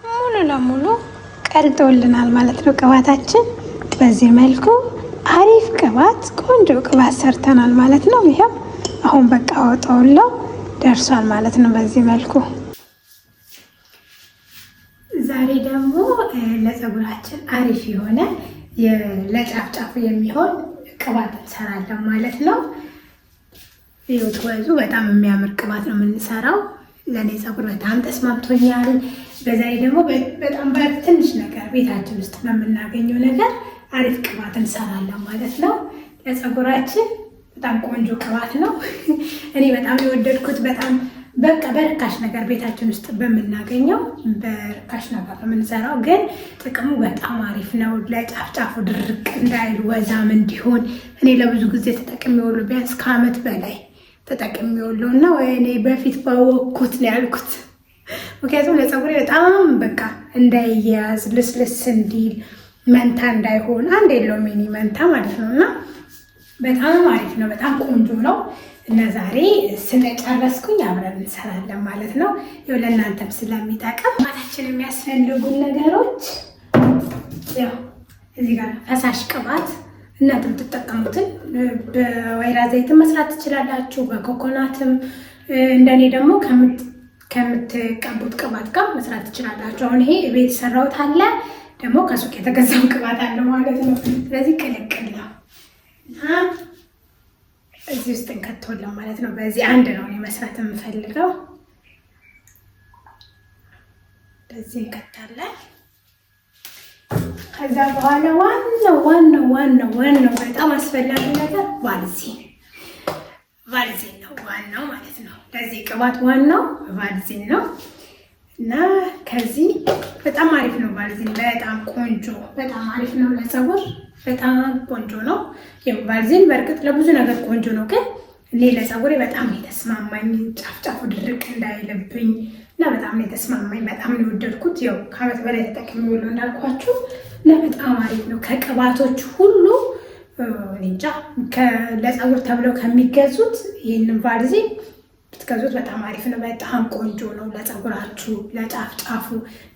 ሙሉ ለሙሉ ቀልጦልናል ማለት ነው። ቅባታችን በዚህ መልኩ አሪፍ ቅባት፣ ቆንጆ ቅባት ሰርተናል ማለት ነው። ይሄው አሁን በቃ አወጣውለው ደርሷል ማለት ነው። በዚህ መልኩ ዛሬ ደግሞ ለፀጉራችን አሪፍ የሆነ ለጫፍጫፉ የሚሆን ቅባት እንሰራለን ማለት ነው። ይኸው ወዙ በጣም የሚያምር ቅባት ነው የምንሰራው። ለእኔ ፀጉር በጣም ተስማምቶኛል። በዛ ላይ ደግሞ በጣም በትንሽ ነገር ቤታችን ውስጥ በምናገኘው ነገር አሪፍ ቅባት እንሰራለን ማለት ነው። ለፀጉራችን በጣም ቆንጆ ቅባት ነው። እኔ በጣም የወደድኩት በጣም በቃ በርካሽ ነገር ቤታችን ውስጥ በምናገኘው በርካሽ ነገር የምንሰራው ግን ጥቅሙ በጣም አሪፍ ነው። ለጫፍጫፉ ድርቅ እንዳይል ወዛም እንዲሆን እኔ ለብዙ ጊዜ ተጠቅሜዋለሁ። ቢያንስ ከዓመት በላይ ተጠቅሜዋለሁ እና እኔ በፊት ባወቅኩት ነው ያልኩት። ምክንያቱም ለፀጉሬ በጣም በቃ እንዳይያዝ ልስልስ እንዲል መንታ እንዳይሆን አንድ የለውም የኔ መንታ ማለት ነው እና በጣም አሪፍ ነው። በጣም ቆንጆ ነው እና ዛሬ ስለጨረስኩኝ አብረን እንሰራለን ማለት ነው። ያው ለእናንተም ስለሚጠቅም ማታችን የሚያስፈልጉን ነገሮች ያው እዚህ ጋር ፈሳሽ ቅባት እናንተ የምትጠቀሙትን በወይራ ዘይትም መስራት ትችላላችሁ፣ በኮኮናትም እንደኔ ደግሞ ከምትቀቡት ቅባት ጋር መስራት ትችላላችሁ። አሁን ይሄ ቤት ሰራሁት አለ ደግሞ ከሱቅ የተገዛው ቅባት አለ ማለት ነው። ስለዚህ ቅልቅል ነው እዚህ ውስጥ እንከተውለን ማለት ነው። በዚህ አንድ ነው መስራት የምፈልገው። በዚህ እንከታለን። ከዛ በኋላ ዋናው በጣም አስፈላጊ ነገር ቫልዚን ነው ዋናው ማለት ነው። ለዚህ ቅባት ዋናው ቫልዚን ነው እና ከዚህ በጣም አሪፍ ነው ቫልዚን። በጣም ቆንጆ በጣም አሪፍ ነው ለፀጉር በጣም ቆንጆ ነው። ቫልዚን በእርግጥ ለብዙ ነገር ቆንጆ ነው፣ ግን እኔ ለፀጉሬ በጣም የተስማማኝ ጫፍጫፉ ድርቅ እንዳይልብኝ እና በጣም የተስማማኝ በጣም ነው የወደድኩት። ያው ከዓመት በላይ ተጠቅሜዋለሁ እንዳልኳችሁ እና በጣም አሪፍ ነው። ከቅባቶች ሁሉ እንጃ ለፀጉር ተብለው ከሚገዙት ይህንን ቫልዚን ብትገዙት በጣም አሪፍ ነው። በጣም ቆንጆ ነው ለፀጉራችሁ ለጫፍጫፉ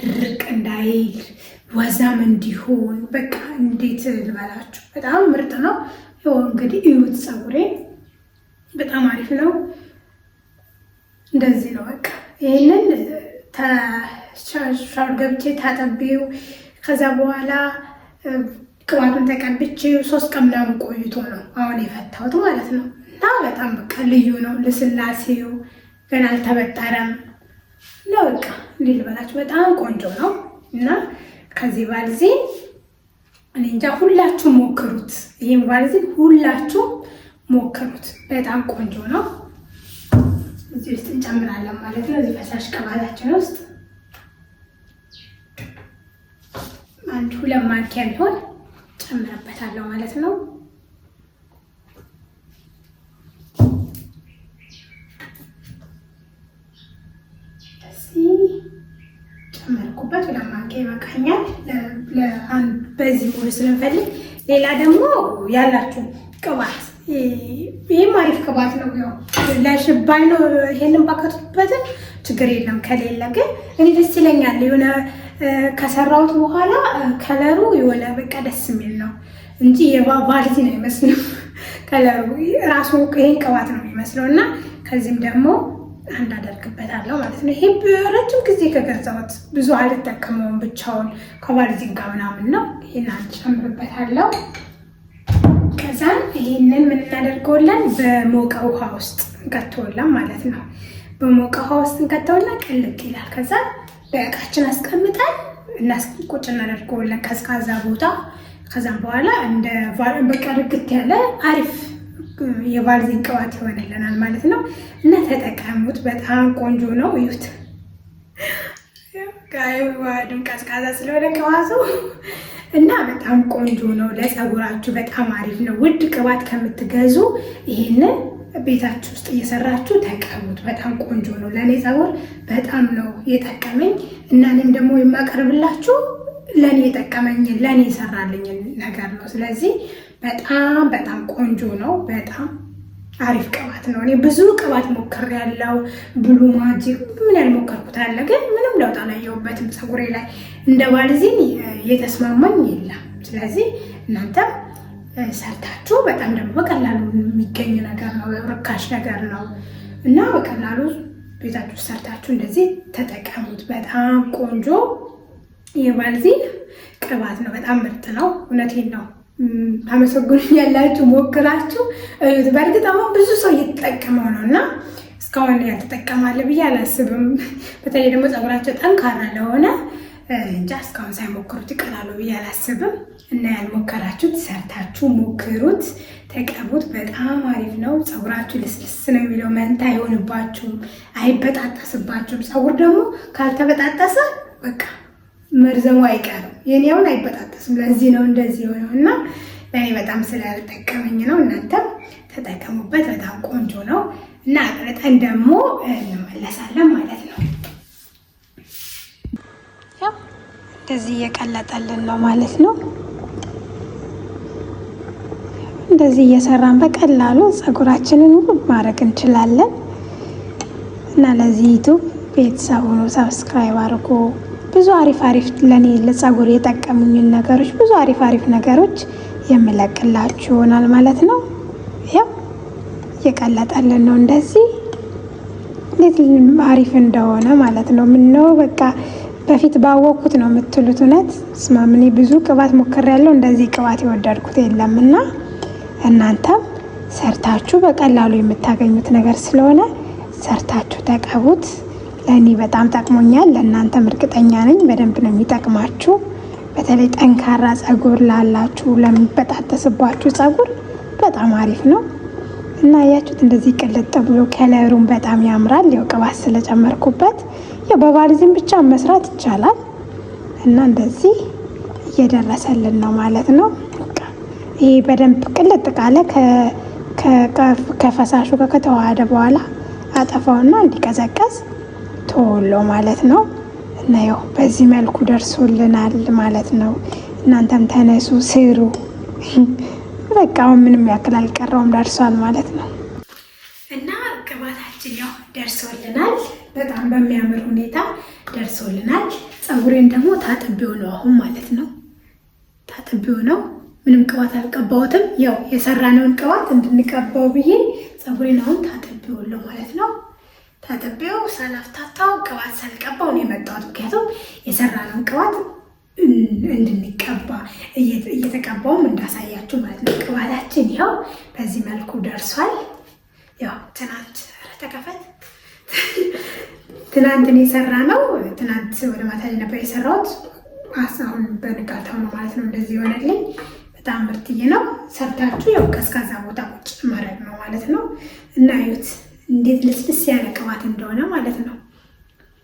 ድርቅ እንዳይል ወዛም እንዲሆን በቃ እንዴት ልበላችሁ በጣም ምርጥ ነው። ይኸው እንግዲህ እዩት፣ ፀጉሬ በጣም አሪፍ ነው። እንደዚህ ነው በቃ ይህንን ሻወር ገብቼ ታጠቢው ከዛ በኋላ ቅባቱን ተቀብቼው 3 ቀን ምናምን ቆይቶ ነው አሁን የፈታሁት ማለት ነው። እና በጣም በቃ ልዩ ነው። ልስላሴው ገና አልተበጠረም እና በቃ እንዴት ልበላችሁ በጣም ቆንጆ ነው። እና ከዚህ ቫልዚን እኔ እንጃ ሁላችሁ ሞክሩት። ይሄን ቫልዚን ሁላችሁ ሞክሩት፣ በጣም ቆንጆ ነው። እዚህ ውስጥ እንጨምራለን ማለት ነው። እዚህ ፈሳሽ ቅባታችን ውስጥ 2 ማንኪያ ቢሆን ጨምረበታለሁ ማለት ነው። ጨመርኩበት 2 ማንኪያ ይበቃኛል። በዚህ ሙሉ ስለምፈልግ ሌላ ደግሞ ያላችሁ ቅባት ይህም አሪፍ ቅባት ነው። ያው ለሽባይ ነው ይሄንን ባከቱበትን ችግር የለም። ከሌለ ግን እኔ ደስ ይለኛል የሆነ ከሰራሁት በኋላ ከለሩ የሆነ በቃ ደስ የሚል ነው እንጂ የቫልዚን አይመስልም። ከለሩ ራሱ ይሄን ቅባት ነው የሚመስለው እና ከዚህም ደግሞ አንድ አደርግበታለሁ ማለት ነው። ይሄ በረጅም ጊዜ ከገዛሁት ብዙ አልጠቀመውም፣ ብቻውን ከቫልዚን ጋር ምናምን ነው። ይሄን አንድ ጨምርበታለሁ። ከዛን ይሄንን ምን እናደርገውለን በሞቀ ውሃ ውስጥ እንከተውለን ማለት ነው። በሞቀ ውሃ ውስጥ እንከተውና ቅልቅ ይላል። ከዛ በእቃችን አስቀምጠን ቁጭ እናደርገውለን ቀዝቃዛ ቦታ። ከዛም በኋላ እንደ በቃ ርግት ያለ አሪፍ የቫልዚን ቅባት ይሆንልናል ማለት ነው። እና ተጠቀሙት፣ በጣም ቆንጆ ነው። እዩት ጋይዋዱን ቀዝቃዛ ስለሆነ ቅባቱ እና በጣም ቆንጆ ነው። ለፀጉራችሁ በጣም አሪፍ ነው። ውድ ቅባት ከምትገዙ ይሄንን ቤታችሁ ውስጥ እየሰራችሁ ተቀቡት። በጣም ቆንጆ ነው። ለእኔ ፀጉር በጣም ነው የጠቀመኝ እና እኔም ደግሞ የማቀርብላችሁ ለእኔ የጠቀመኝ ለእኔ የሰራልኝ ነገር ነው። ስለዚህ በጣም ቆንጆ ነው። በጣም አሪፍ ቅባት ነው። እኔ ብዙ ቅባት ሞክሬያለሁ። ብሉ ማጂክ ምን ያልሞከርኩት አለ፣ ግን ምንም ለውጥ አላየሁበትም ፀጉሬ ላይ። እንደ ባልዚን የተስማማኝ የለም። ስለዚህ እናንተም ሰርታችሁ በጣም ደግሞ በቀላሉ የሚገኝ ነገር ነው፣ ርካሽ ነገር ነው እና በቀላሉ ቤታችሁ ሰርታችሁ እንደዚህ ተጠቀሙት። በጣም ቆንጆ የባልዚን ቅባት ነው። በጣም ምርጥ ነው። እውነቴን ነው። ታመሰግኑኛላችሁ። ሞክራችሁ እዩት። በእርግጥ አሁን ብዙ ሰው እየተጠቀመው ነው እና እስካሁን ያልተጠቀማለ ብዬ አላስብም። በተለይ ደግሞ ፀጉራቸው ጠንካራ ለሆነ እንጃ እስካሁን ሳይሞክሩት ይቀራሉ ብዬ አላስብም። እና ያልሞከራችሁት ሰርታችሁ ሞክሩት፣ ተቀቡት። በጣም አሪፍ ነው። ፀጉራችሁ ልስልስ ነው የሚለው፣ መንታ አይሆንባችሁም፣ አይበጣጠስባችሁም። ፀጉር ደግሞ ካልተበጣጠሰ በቃ መርዘሙ አይቀርም። የኔውን አይበጣጠስም። ለዚህ ነው እንደዚህ የሆነው እና ለእኔ በጣም ስለጠቀመኝ ነው። እናንተም ተጠቀሙበት። በጣም ቆንጆ ነው እና አቅርጠን ደግሞ እንመለሳለን ማለት ነው። ያው እንደዚህ እየቀለጠልን ነው ማለት ነው። እንደዚህ እየሰራን በቀላሉ ፀጉራችንን ውብ ማድረግ እንችላለን እና ለዚህ ዩቱብ ቤተሰብ ሆኖ ሰብስክራይብ አድርጎ ብዙ አሪፍ ለኔ ለፀጉር የጠቀሙኝን ነገሮች ብዙ አሪፍ ነገሮች የምለቅላችሁ ይሆናል ማለት ነው። ያው እየቀለጠልን ነው እንደዚህ እንዴት አሪፍ እንደሆነ ማለት ነው። ምን ነው በቃ በፊት ባወቅኩት ነው የምትሉት። እውነት ስማምኔ ብዙ ቅባት ሞክሬያለሁ፣ እንደዚህ ቅባት የወደድኩት የለምና እናንተም ሰርታችሁ በቀላሉ የምታገኙት ነገር ስለሆነ ሰርታችሁ ተቀቡት። ለእኔ በጣም ጠቅሞኛል፣ ለእናንተም እርግጠኛ ነኝ በደንብ ነው የሚጠቅማችሁ። በተለይ ጠንካራ ፀጉር ላላችሁ፣ ለሚበጣጠስባችሁ ፀጉር በጣም አሪፍ ነው እና ያያችሁት እንደዚህ ቅልጥ ብሎ ከለሩን በጣም ያምራል። ያው ቅባት ስለጨመርኩበት ያው በባልዚን ብቻ መስራት ይቻላል እና እንደዚህ እየደረሰልን ነው ማለት ነው። ይሄ በደንብ ቅልጥ ቃለ ከፈሳሹ ጋር ከተዋሃደ በኋላ አጠፋውና እንዲቀዘቀዝ ቶሎ ማለት ነው እና ያው በዚህ መልኩ ደርሶልናል ማለት ነው። እናንተም ተነሱ ስሩ። በቃ ምንም ያክል አልቀረውም፣ ደርሷል ማለት ነው እና ቅባታችን ያው ደርሶልናል። በጣም በሚያምር ሁኔታ ደርሶልናል። ፀጉሬን ደግሞ ታጥቤው ነው አሁን ማለት ነው። ታጥቤው ነው፣ ምንም ቅባት አልቀባሁትም። ያው የሰራነውን ቅባት እንድንቀባው ብዬ ፀጉሬን አሁን ታጥቤው ነው ማለት ነው። ታጥቤው ሳላፍታታው ቅባት ሳልቀባው ነው የመጣሁት። ምክንያቱም የሰራነውን ቅባት እንድንቀባ እየተቀባውም እንዳሳያችሁ ማለት ነው። ቅባታችን ያው በዚህ መልኩ ደርሷል። ያው ትናንት ተከፈት ትናንትን የሰራ ነው። ትናንት ወደ ማታ ላይ ነበር የሰራሁት። አሁን በንጋታው ነው ማለት ነው እንደዚህ ይሆነልኝ። በጣም ምርጥዬ ነው። ሰርታችሁ ያው ቀዝቃዛ ቦታ ቁጭ ማድረግ ነው ማለት ነው እና እዩት እንዴት ልስልስ ያለ ቅባት እንደሆነ ማለት ነው።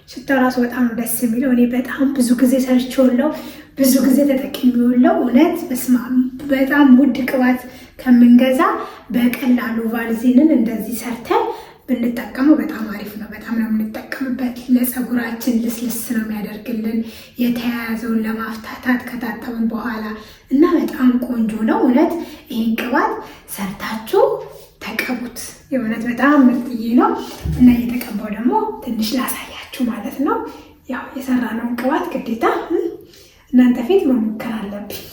ሽታው ራሱ በጣም ነው ደስ የሚለው። እኔ በጣም ብዙ ጊዜ ሰርቼዋለሁ፣ ብዙ ጊዜ ተጠቅሜዋለሁ። እውነት በስመ አብ በጣም ውድ ቅባት ከምንገዛ በቀላሉ ቫልዚንን እንደዚህ ሰርተን ብንጠቀመው በጣም አሪፍ ነው። በጣም ነው የምንጠቀምበት። ለፀጉራችን ልስልስ ነው የሚያደርግልን የተያያዘውን ለማፍታታት ከታጠብን በኋላ እና በጣም ቆንጆ ነው። እውነት ይህን ቅባት ሰርታችሁ ተቀቡት። የእውነት በጣም ምርጥዬ ነው እና እየተቀባው ደግሞ ትንሽ ላሳያችሁ ማለት ነው። ያው የሰራነውን ቅባት ግዴታ እናንተ ፊት መሞከር አለብኝ።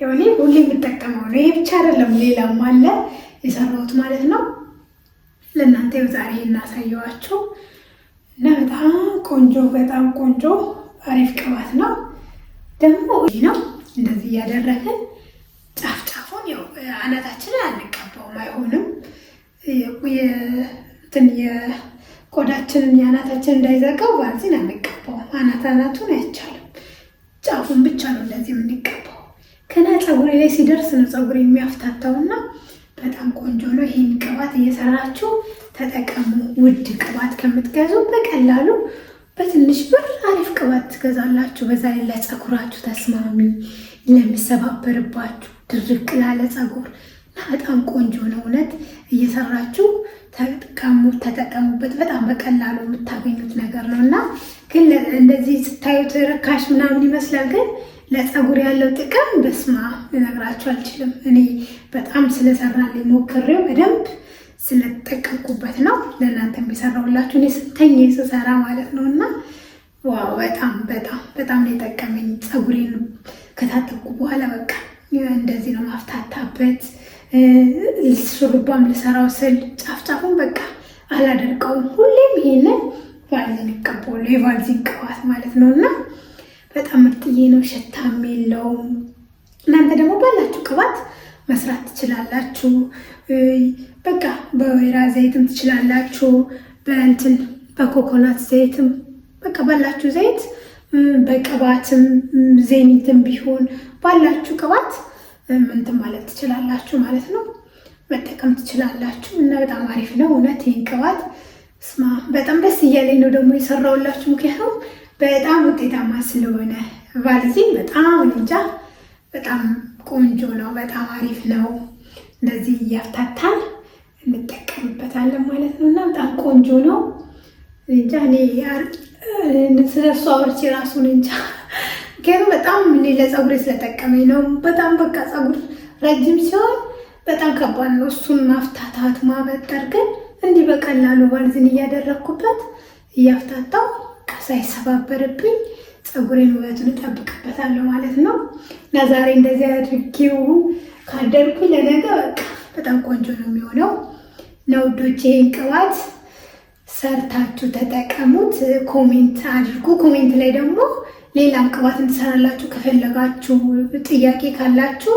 ያው እኔ ሁሌ የምጠቀመው ነው። ይሄ ብቻ አይደለም ሌላም አለ የሰራሁት ማለት ነው። ለእናንተ ዛሬ እናሳየዋችሁ እና በጣም ቆንጆ አሪፍ ቅባት ነው። ደግሞ ነው እንደዚህ እያደረግን ጫፉን ያው አናታችንን አንቀባውም፣ አይሆንም። የቆዳችንን የአናታችን እንዳይዘጋው ቫልዚን አንቀባውም። አናቱን አይቻልም፣ ጫፉን ብቻ ነው እንደዚህ የምንቀባው። ከና ፀጉሬ ላይ ሲደርስ ነው ፀጉሬ የሚያፍታታውና በጣም ቆንጆ ነው። ይሄን ቅባት እየሰራችሁ ተጠቀሙ። ውድ ቅባት ከምትገዙ በቀላሉ በትንሽ ብር አሪፍ ቅባት ትገዛላችሁ። በዛ ላይ ለፀጉራችሁ ተስማሚ፣ ለሚሰባበርባችሁ ድርቅ ላለ ፀጉር እና በጣም ቆንጆ ነው። እውነት እየሰራችሁ ተጠቀሙበት። በጣም በቀላሉ የምታገኙት ነገር ነው እና ግን እንደዚህ ስታዩት ርካሽ ምናምን ይመስላል፣ ግን ለፀጉር ያለው ጥቅም በስማ ልነግራችሁ አልችልም። እኔ በጣም ስለሰራልኝ ሞክሬው በደንብ ስለተጠቀምኩበት ነው ለእናንተ የሚሰራውላችሁ እኔ ስተኛ ስሰራ ማለት ነው። እና ዋው በጣም በጣም በጣም ነው የጠቀመኝ። ፀጉሬን ከታጠብኩ በኋላ በቃ እንደዚህ ነው ማፍታታበት። ሹሩባም ልሰራው ስል ጫፍጫፉን በቃ አላደርቀውም። ሁሌም ይሄንን ቫዝሊን እቀባዋለሁ፣ የቫዝሊን ቅባት ማለት ነው። እና በጣም ምርጥዬ ነው፣ ሽታም የለውም። እናንተ ደግሞ ባላችሁ ቅባት መስራት ትችላላችሁ። በቃ በወይራ ዘይትም ትችላላችሁ፣ በእንትን በኮኮናት ዘይትም በቃ ባላችሁ ዘይት፣ በቅባትም ዜኒትም ቢሆን ባላችሁ ቅባት እንትን ማለት ትችላላችሁ ማለት ነው፣ መጠቀም ትችላላችሁ። እና በጣም አሪፍ ነው እውነት። ይህን ቅባት ስማ በጣም ደስ እያለኝ ነው ደግሞ የሰራውላችሁ፣ ምክንያቱም በጣም ውጤታማ ስለሆነ ቫዝሊን በጣም እንጃ በጣም ቆንጆ ነው፣ በጣም አሪፍ ነው። እንደዚህ እያፍታታን እንጠቀምበታለን ማለት ነው። እና በጣም ቆንጆ ነው። እንጃ እኔ ስለሱ አውርቼ ራሱን እንጃ፣ ምክንያቱም በጣም ለፀጉሬ ስለጠቀመኝ ነው። በጣም በቃ ፀጉር ረጅም ሲሆን በጣም ከባድ ነው እሱን ማፍታታት ማበጠር። ግን እንዲህ በቀላሉ ቫዝሊን እያደረግኩበት እያፍታታው ሳይሰባበርብኝ ፀጉሬን ውበቱን እጠብቅበታለሁ ማለት ነው። እና ዛሬ እንደዚህ አድርጌው ካደርኩኝ ለነገ በቃ በጣም ቆንጆ ነው የሚሆነው። እና ውዶቼ ይህን ቅባት ሰርታችሁ ተጠቀሙት፣ ኮሜንት አድርጉ። ኮሜንት ላይ ደግሞ ሌላም ቅባት እንድሰራላችሁ ከፈለጋችሁ ጥያቄ ካላችሁ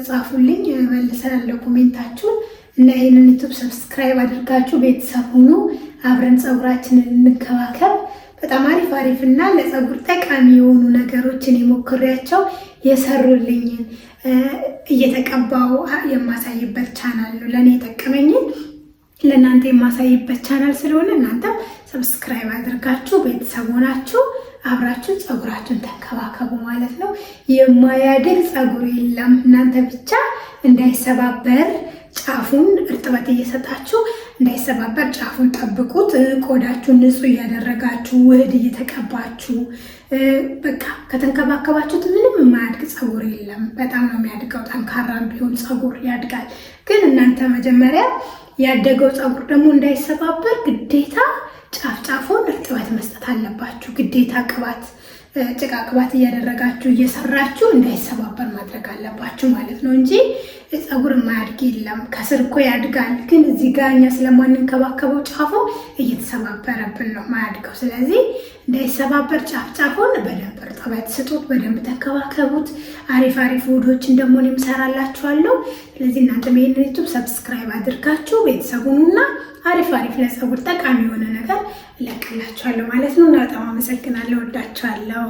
ጻፉልኝ፣ መልሳለሁ ኮሜንታችሁን። እና ይህንን ዩቱብ ሰብስክራይብ አድርጋችሁ ቤተሰብ ሁኑ፣ አብረን ፀጉራችንን እንከባከብ። በጣም አሪፍ አሪፍ እና ለፀጉር ጠቃሚ የሆኑ ነገሮችን የሞክሬያቸው የሰሩልኝን እየተቀባው የማሳይበት ቻናል ነው። ለእኔ የጠቀመኝን ለእናንተ የማሳይበት ቻናል ስለሆነ እናንተም ሰብስክራይብ አድርጋችሁ ቤተሰብ ሆናችሁ አብራችሁ ፀጉራችሁን ተንከባከቡ ማለት ነው። የማያድግ ፀጉር የለም። እናንተ ብቻ እንዳይሰባበር ጫፉን እርጥበት እየሰጣችሁ እንዳይሰባበር ጫፉን ጠብቁት። ቆዳችሁን ንጹህ እያደረጋችሁ ውህድ እየተቀባችሁ በቃ ከተንከባከባችሁት ምንም የማያድግ ፀጉር የለም። በጣም ነው የሚያድገው። ጠንካራም ቢሆን ፀጉር ያድጋል። ግን እናንተ መጀመሪያ ያደገው ፀጉር ደግሞ እንዳይሰባበር ግዴታ ጫፍ ጫፉን እርጥበት መስጠት አለባችሁ። ግዴታ ቅባት ጭቃ ቅባት እያደረጋችሁ እየሰራችሁ እንዳይሰባበር ማድረግ አለባችሁ ማለት ነው እንጂ ፀጉር የማያድግ የለም። ከስር እኮ ያድጋል፣ ግን እዚህ ጋር እኛ ስለማንንከባከበው ጫፉ እየተሰባበረብን ነው ማያድገው። ስለዚህ እንዳይሰባበር ጫፍ ጫፉን በደንብ እርጥበት ስጡት፣ በደንብ ተንከባከቡት። አሪፍ አሪፍ ውህዶችን ደግሞ እኔም እሰራላችኋለሁ። ስለዚህ እናንተም ይሄንን ዩቱብ ሰብስክራይብ አድርጋችሁ ቤተሰቡንና አሪፍ አሪፍ ለፀጉር ጠቃሚ የሆነ ነገር እለቅላችኋለሁ ማለት ነው። እና በጣም አመሰግናለሁ፣ ወዳችኋለሁ።